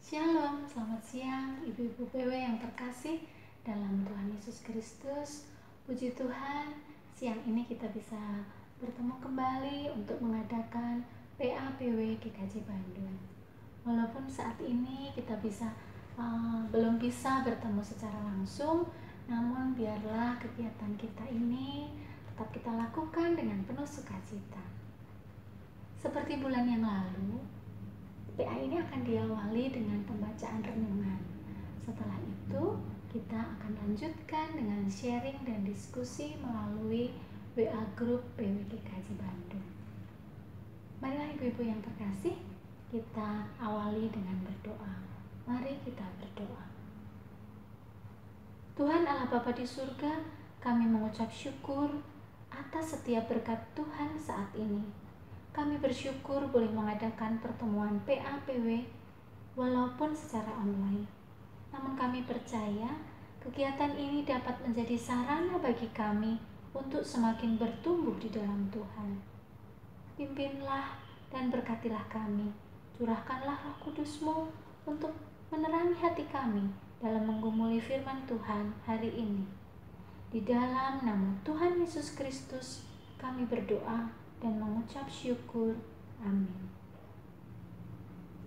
Shalom, selamat siang ibu-ibu PW yang terkasih dalam Tuhan Yesus Kristus. Puji Tuhan, siang ini kita bisa bertemu kembali untuk mengadakan PAPW GKJ Bandung. Walaupun saat ini kita belum bisa bertemu secara langsung, namun biarlah kegiatan kita ini tetap kita lakukan dengan penuh sukacita. Seperti bulan yang lalu, PA ini akan diawali dengan pembacaan renungan. Setelah itu, kita akan lanjutkan dengan sharing dan diskusi melalui WA Group PWGKJ Bandung. Marilah ibu-ibu yang terkasih, kita awali dengan berdoa. Mari kita berdoa. Tuhan Allah Bapa di surga, kami mengucap syukur atas setiap berkat Tuhan saat ini. Kami bersyukur boleh mengadakan pertemuan PAPW walaupun secara online. Namun kami percaya kegiatan ini dapat menjadi sarana bagi kami untuk semakin bertumbuh di dalam Tuhan. Pimpinlah dan berkatilah kami. Curahkanlah Roh Kudus-Mu untuk menerangi hati kami dalam menggumuli firman Tuhan hari ini. Di dalam nama Tuhan Yesus Kristus kami berdoa dan mengucap syukur. Amin.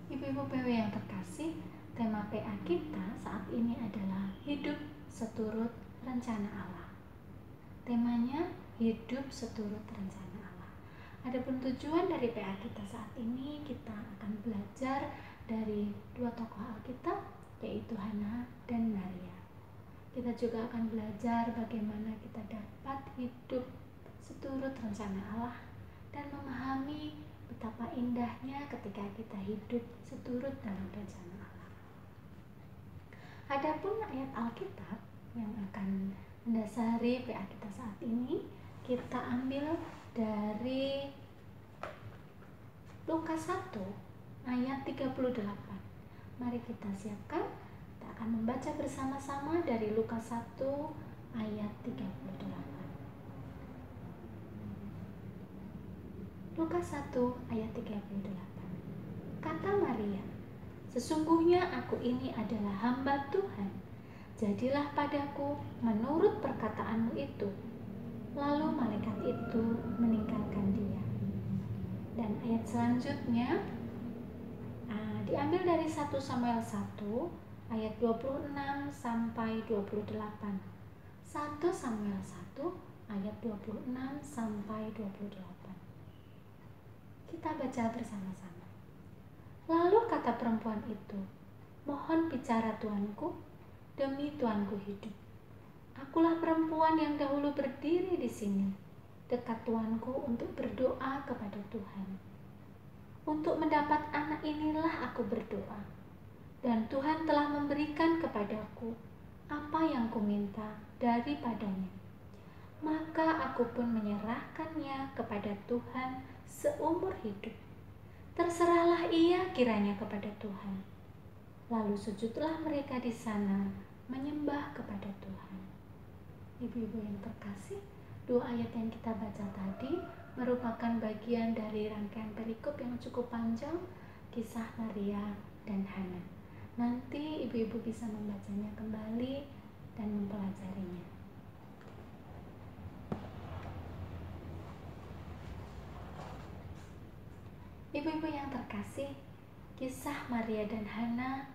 Ibu-ibu PW yang terkasih, tema PA kita saat ini adalah hidup seturut rencana Allah. Temanya hidup seturut rencana Allah. Adapun tujuan dari PA kita saat ini, kita akan belajar dari dua tokoh Alkitab, yaitu Hana dan Maria. Kita juga akan belajar bagaimana kita dapat hidup seturut rencana Allah dan memahami betapa indahnya ketika kita hidup seturut dalam rencana Allah. Adapun ayat Alkitab yang akan mendasari PA kita saat ini, kita ambil dari Lukas 1 ayat 38. Mari kita siapkan, kita akan membaca bersama-sama dari Lukas 1 ayat 38. Lukas 1 ayat 38. Kata Maria, "Sesungguhnya aku ini adalah hamba Tuhan. Jadilah padaku menurut perkataanmu itu." Lalu malaikat itu meninggalkan dia. Dan ayat selanjutnya diambil dari 1 Samuel 1 ayat 26 sampai 28. 1 Samuel 1 ayat 26 sampai 28. Kita baca bersama-sama. Lalu kata perempuan itu, "Mohon bicara tuanku, demi tuanku hidup. Akulah perempuan yang dahulu berdiri di sini, dekat tuanku untuk berdoa kepada Tuhan. Untuk mendapat anak inilah aku berdoa, dan Tuhan telah memberikan kepadaku apa yang kuminta daripadanya. Maka aku pun menyerahkannya kepada Tuhan seumur hidup. Terserahlah ia kiranya kepada Tuhan." Lalu sujudlah mereka di sana menyembah kepada Tuhan. Ibu-ibu yang terkasih, dua ayat yang kita baca tadi merupakan bagian dari rangkaian perikop yang cukup panjang, kisah Maria dan Hana. Nanti ibu-ibu bisa membacanya kembali dan mempelajarinya. Ibu-ibu yang terkasih, kisah Maria dan Hana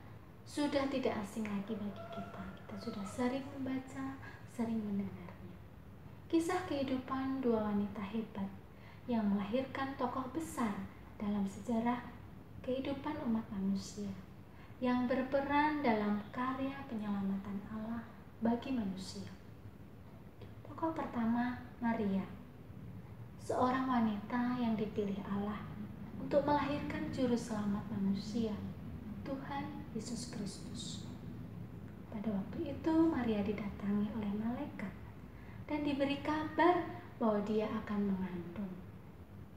sudah tidak asing lagi bagi kita. Kita sudah sering membaca, sering mendengarnya. Kisah kehidupan dua wanita hebat yang melahirkan tokoh besar dalam sejarah kehidupan umat manusia, yang berperan dalam karya penyelamatan Allah bagi manusia. Tokoh pertama, Maria, seorang wanita yang dipilih Allah untuk melahirkan juru selamat manusia, Tuhan Yesus Kristus. Pada waktu itu Maria didatangi oleh malaikat dan diberi kabar bahwa dia akan mengandung.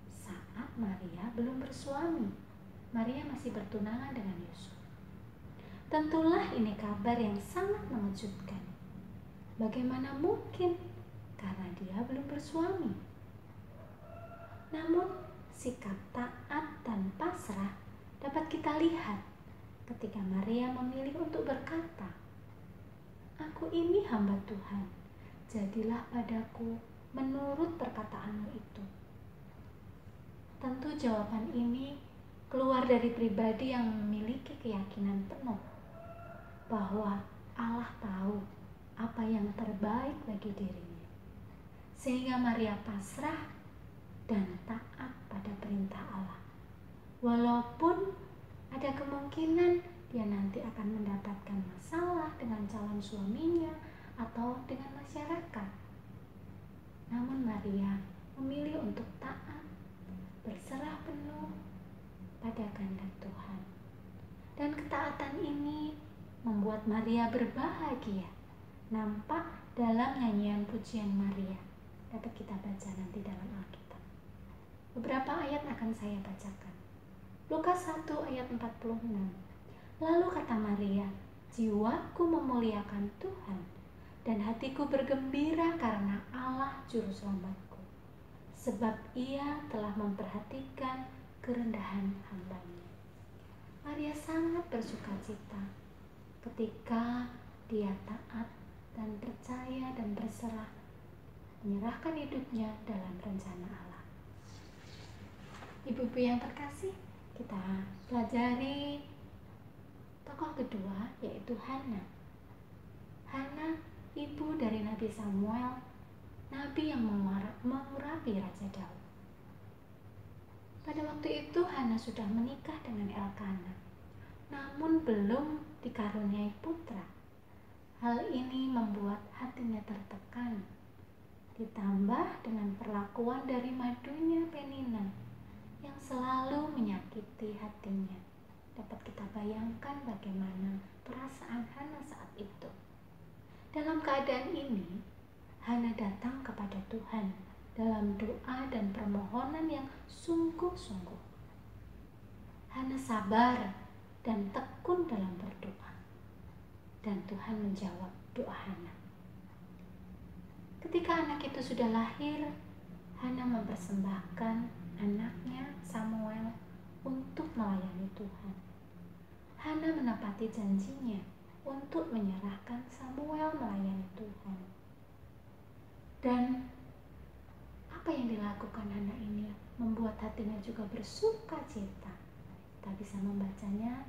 Saat Maria belum bersuami, Maria masih bertunangan dengan Yusuf. Tentulah ini kabar yang sangat mengejutkan. Bagaimana mungkin? Karena dia belum bersuami. Namun sikap taat dan pasrah dapat kita lihat ketika Maria memilih untuk berkata, "Aku ini hamba Tuhan, jadilah padaku menurut perkataanmu itu." Tentu jawaban ini keluar dari pribadi yang memiliki keyakinan penuh bahwa Allah tahu apa yang terbaik bagi dirinya. Sehingga Maria pasrah dan taat pada perintah Allah. Walaupun ada kemungkinan dia nanti akan mendapatkan masalah dengan calon suaminya atau dengan masyarakat. Namun Maria memilih untuk taat, berserah penuh pada kehendak Tuhan. Dan ketaatan ini membuat Maria berbahagia. Nampak dalam nyanyian pujian Maria. Dapat kita baca nanti dalam Alkitab. Beberapa ayat akan saya bacakan. Lukas 1 ayat 46. Lalu kata Maria, "Jiwaku memuliakan Tuhan, dan hatiku bergembira karena Allah Juru Selamatku, sebab Ia telah memperhatikan kerendahan hamba-Nya." Maria sangat bersukacita ketika dia taat dan percaya dan berserah, menyerahkan hidupnya dalam rencana Allah. Ibu-ibu yang terkasih, kita pelajari tokoh kedua, yaitu Hana. Hana, ibu dari Nabi Samuel, nabi yang mengurapi Raja Daud. Pada waktu itu Hana sudah menikah dengan Elkana, namun belum dikaruniai putra. Hal ini membuat hatinya tertekan, ditambah dengan perlakuan dari madunya Penina yang selalu menyakiti hatinya. Dapat kita bayangkan bagaimana perasaan Hana saat itu. Dalam keadaan ini, Hana datang kepada Tuhan dalam doa dan permohonan yang sungguh-sungguh. Hana sabar dan tekun dalam berdoa, dan Tuhan menjawab doa Hana. Ketika anak itu sudah lahir, Hana mempersembahkan anaknya Samuel untuk melayani Tuhan. Hana menepati janjinya untuk menyerahkan Samuel melayani Tuhan. Dan apa yang dilakukan Hana ini membuat hatinya juga bersuka cita. Kita bisa membacanya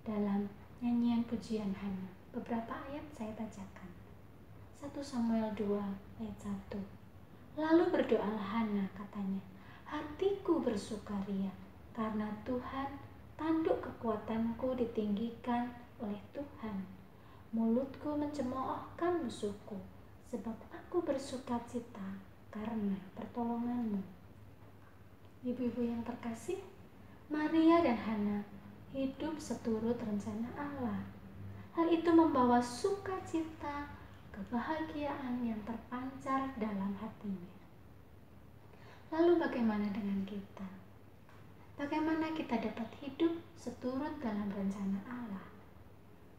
dalam nyanyian pujian Hana. Beberapa ayat saya bacakan. 1 Samuel 2 ayat 1. Lalu berdoalah Hana, katanya, "Hatiku bersukaria karena Tuhan, tanduk kekuatanku ditinggikan oleh Tuhan. Mulutku mencemoohkan musuhku, sebab aku bersukacita karena pertolonganmu." Ibu-ibu yang terkasih, Maria dan Hana hidup seturut rencana Allah. Hal itu membawa sukacita, kebahagiaan yang terpancar dalam hatinya. Lalu bagaimana dengan kita? Bagaimana kita dapat hidup seturut dalam rencana Allah?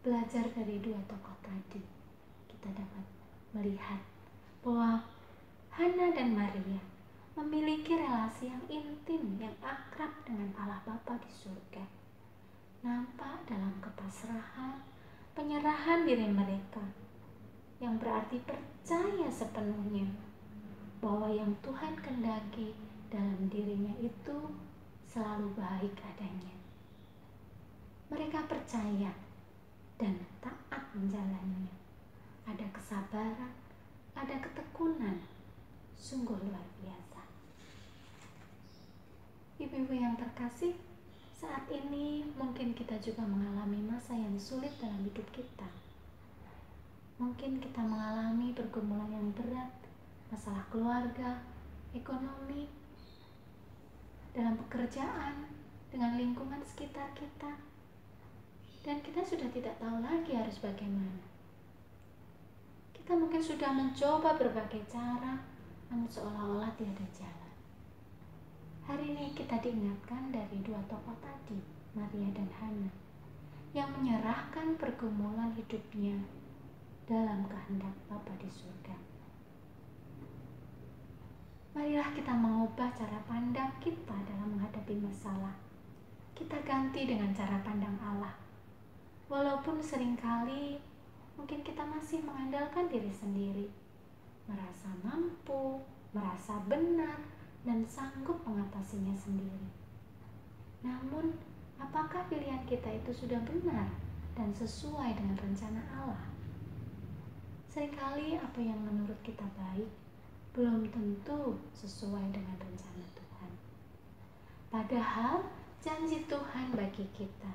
Belajar dari dua tokoh tadi, kita dapat melihat bahwa Hana dan Maria memiliki relasi yang intim, yang akrab dengan Allah Bapa di surga. Nampak dalam kepasrahan, penyerahan diri mereka, yang berarti percaya sepenuhnya bahwa yang Tuhan kehendaki dalam dirinya itu selalu baik adanya. Mereka percaya dan taat menjalaninya. Ada kesabaran, ada ketekunan, sungguh luar biasa. Ibu-ibu yang terkasih, saat ini mungkin kita juga mengalami masa yang sulit dalam hidup kita. Mungkin kita mengalami pergumulan yang berat, masalah keluarga, ekonomi, dalam pekerjaan, dengan lingkungan sekitar kita. Dan kita sudah tidak tahu lagi harus bagaimana. Kita mungkin sudah mencoba berbagai cara, namun seolah-olah tiada jalan. Hari ini kita diingatkan dari dua tokoh tadi, Maria dan Hana, yang menyerahkan pergumulan hidupnya dalam kehendak Bapa di surga. Marilah kita mengubah cara pandang kita dalam menghadapi masalah. Kita ganti dengan cara pandang Allah, Walaupun seringkali mungkin kita masih mengandalkan diri sendiri, merasa mampu, merasa benar, dan sanggup mengatasinya sendiri. Namun, apakah pilihan kita itu sudah benar dan sesuai dengan rencana Allah? Seringkali apa yang menurut kita baik belum tentu sesuai dengan rencana Tuhan. Padahal janji Tuhan bagi kita,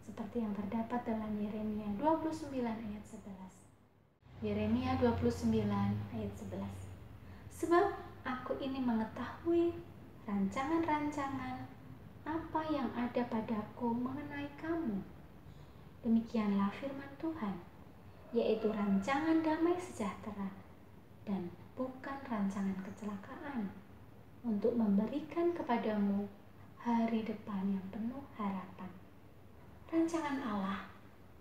seperti yang terdapat dalam Yeremia 29 ayat 11. Yeremia 29 ayat 11. Sebab aku ini mengetahui rancangan-rancangan apa yang ada padaku mengenai kamu. Demikianlah firman Tuhan, yaitu rancangan damai sejahtera dan bukan rancangan kecelakaan, untuk memberikan kepadamu hari depan yang penuh harapan. Rancangan Allah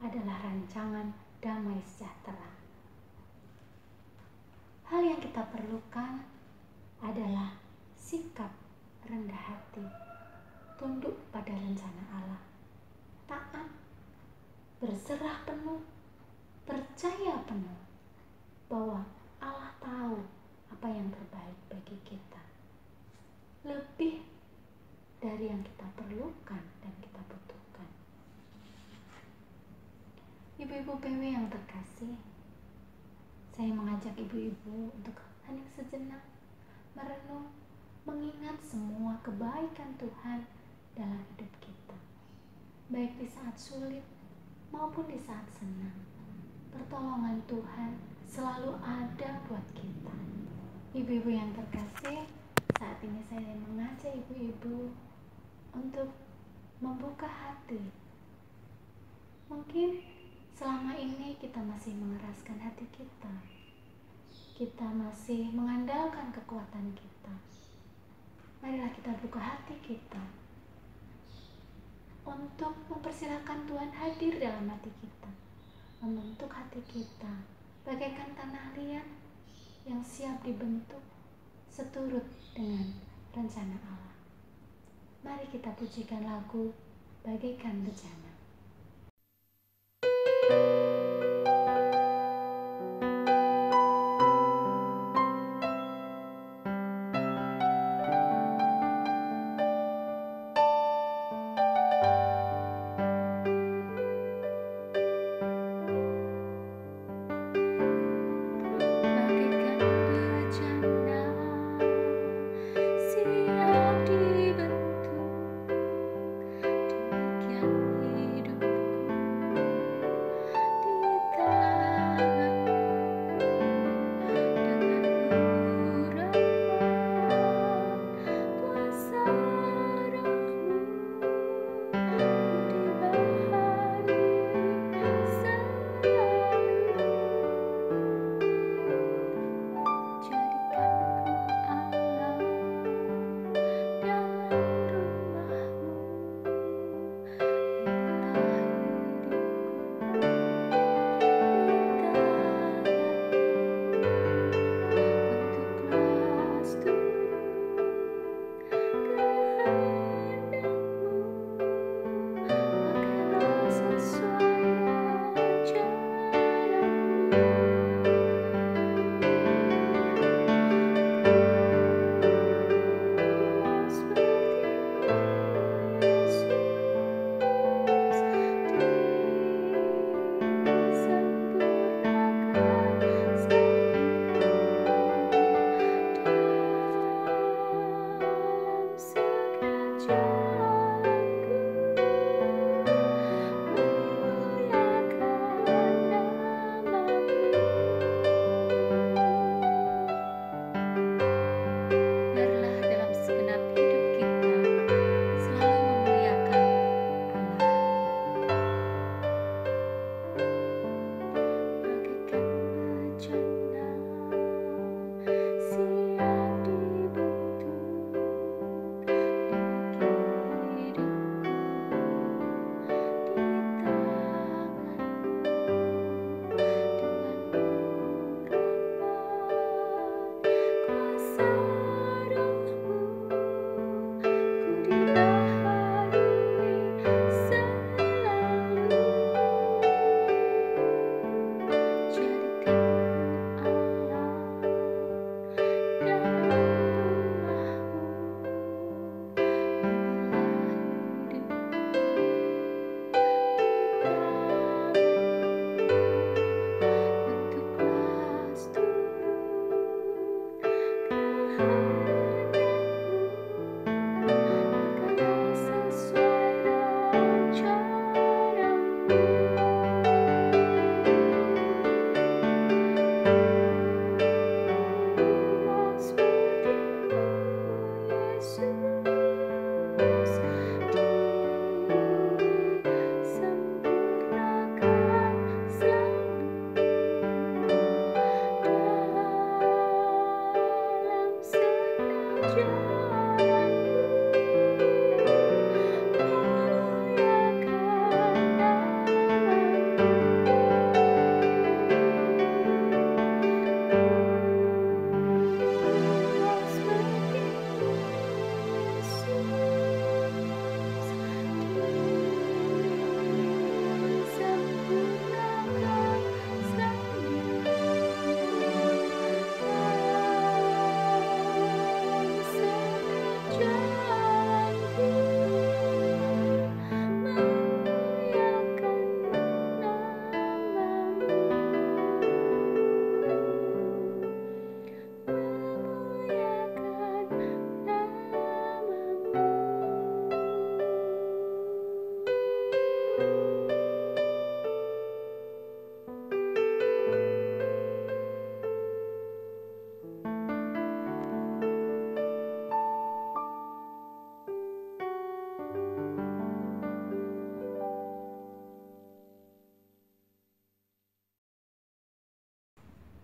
adalah rancangan damai sejahtera. Hal yang kita perlukan adalah sikap rendah hati, tunduk pada rencana Allah, taat, berserah penuh, percaya penuh bahwa Allah tahu apa yang terbaik bagi kita, lebih dari yang kita perlukan dan kita butuhkan. Ibu-ibu PW yang terkasih, saya mengajak ibu-ibu untuk hening sejenak, merenung, mengingat semua kebaikan Tuhan dalam hidup kita, baik di saat sulit maupun di saat senang. Pertolongan Tuhan selalu ada buat kita. Ibu-ibu yang terkasih, saat ini saya mengajak ibu-ibu untuk membuka hati. Mungkin selama ini kita masih mengeraskan hati kita. Kita masih mengandalkan kekuatan kita. Marilah kita buka hati kita untuk mempersilahkan Tuhan hadir dalam hati kita, membentuk hati kita bagaikan tanah liat yang siap dibentuk seturut dengan rencana Allah. Mari kita pujikan lagu Bagaikan Bejana. Siap dibentuk, demikian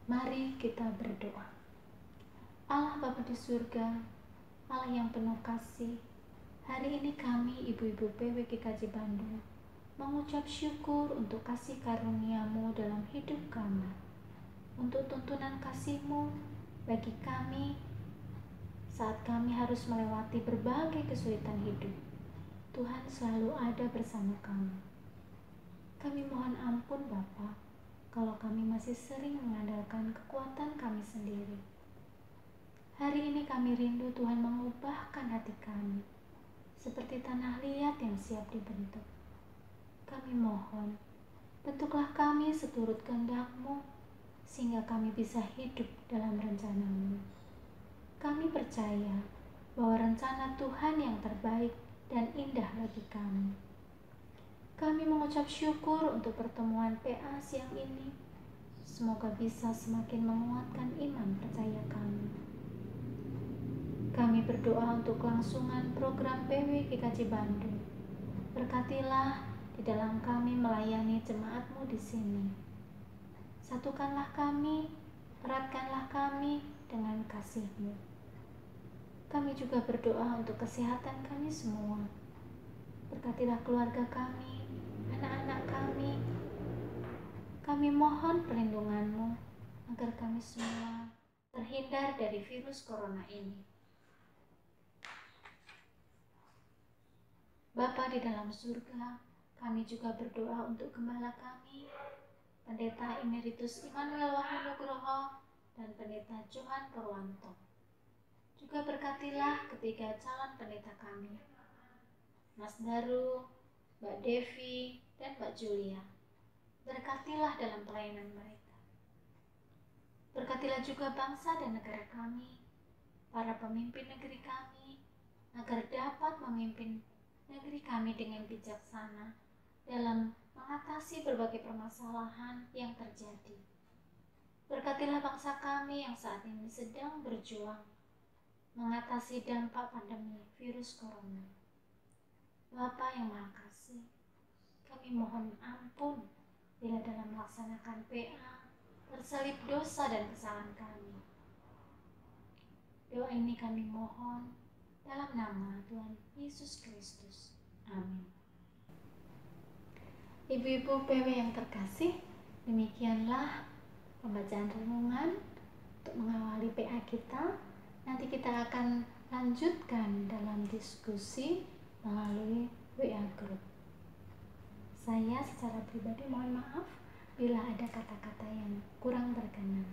Mari kita berdoa. Allah Bapa di surga, Allah yang penuh kasih, hari ini kami ibu-ibu PWGKJ Bandung mengucap syukur untuk kasih karunia-Mu dalam hidup kami, untuk tuntunan kasih-Mu bagi kami saat kami harus melewati berbagai kesulitan hidup. Tuhan selalu ada bersama kami. Kami mohon ampun Bapa, kalau kami masih sering mengandalkan kekuatan kami sendiri. Hari ini kami rindu Tuhan mengubahkan hati kami, seperti tanah liat yang siap dibentuk. Kami mohon, bentuklah kami seturut kehendak-Mu, sehingga kami bisa hidup dalam rencana-Mu. Kami percaya bahwa rencana Tuhan yang terbaik dan indah bagi kami. Kami mengucap syukur untuk pertemuan PA siang ini. Semoga bisa semakin menguatkan iman percaya kami. Kami berdoa untuk kelangsungan program PWGKJ Bandung. Berkatilah di dalam kami melayani jemaat-Mu di sini. Satukanlah kami, eratkanlah kami dengan kasih-Mu. Kami juga berdoa untuk kesehatan kami semua. Berkatilah keluarga kami, anak-anak kami. Kami mohon perlindungan-Mu agar kami semua terhindar dari virus corona ini. Bapa di dalam surga, kami juga berdoa untuk gembala kami, Pendeta Emeritus Immanuel Wahyunugroho dan Pendeta Johan Purwanto. Juga berkatilah ketiga calon pendeta kami, Mas Daru, Mbak Devi, dan Mbak Julia. Berkatilah dalam pelayanan mereka. Berkatilah juga bangsa dan negara kami, para pemimpin negeri kami, agar dapat memimpin negeri kami dengan bijaksana dalam mengatasi berbagai permasalahan yang terjadi. Berkatilah bangsa kami yang saat ini sedang berjuang mengatasi dampak pandemi virus corona. Bapa yang Maha Kasih, kami mohon ampun bila dalam melaksanakan PA terselip dosa dan kesalahan kami. Doa ini kami mohon dalam nama Tuhan Yesus Kristus. Amin. Ibu-ibu PW yang terkasih, demikianlah pembacaan renungan untuk mengawali PA kita. Nanti kita akan lanjutkan dalam diskusi melalui WA Group. Saya secara pribadi mohon maaf bila ada kata-kata yang kurang berkenan.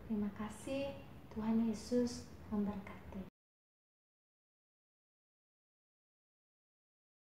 Terima kasih. Tuhan Yesus memberkati.